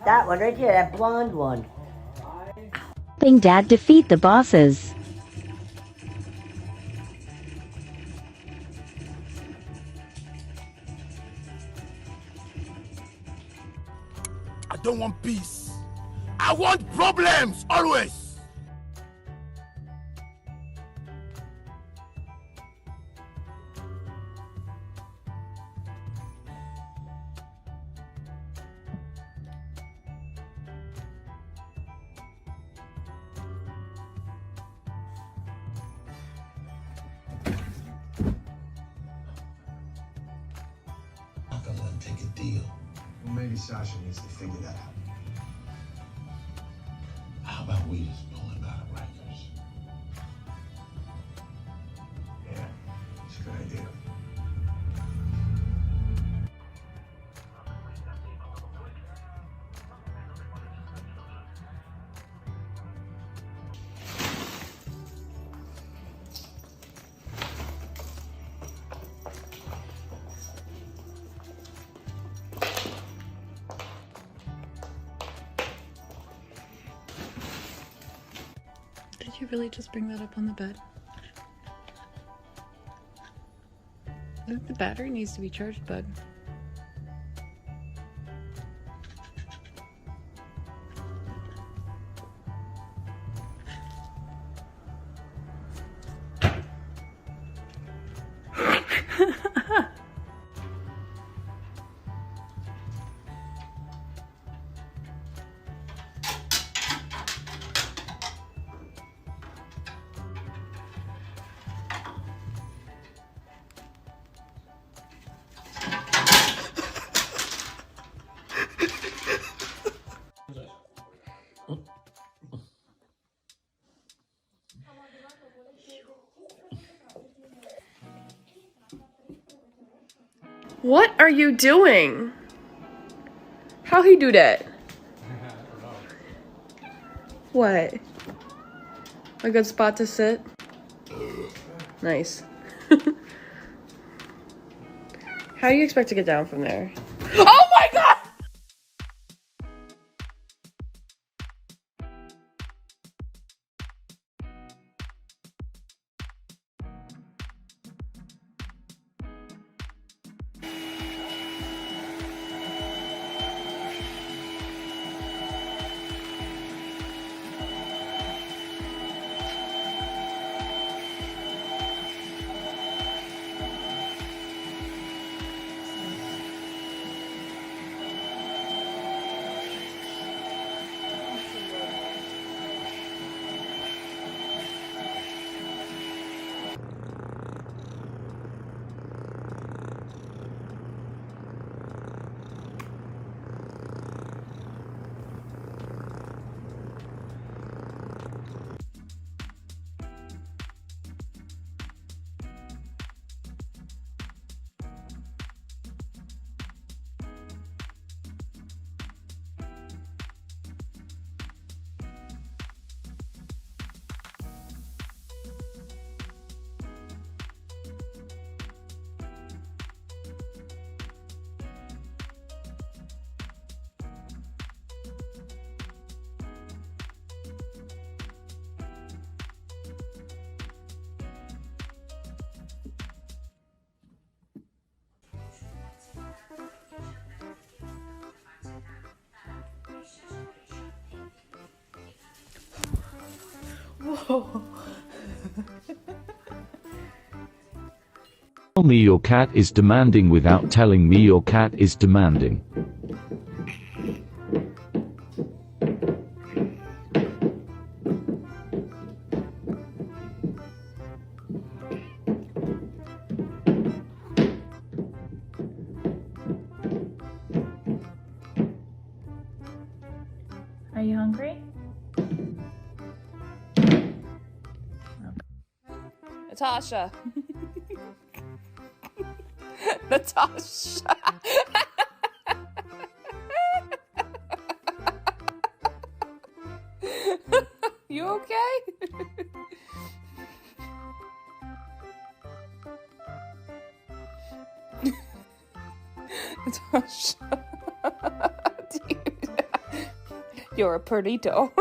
That one right here, that blonde one. Helping Dad defeat the bosses. I don't want peace. I want problems, always. I'm not gonna let him take a deal. Well, maybe Sasha needs to figure that out. How about we just pull him out of Rikers? Yeah, it's a good idea. Did you really just bring that up on the bed? I think the battery needs to be charged, bud. What are you doing? How he do that? What? A good spot to sit? Nice. How do you expect to get down from there? Oh my god! Whoa. Tell me your cat is demanding without telling me your cat is demanding. Are you hungry? Natasha. Natasha. You okay? Natasha. You're a perrito.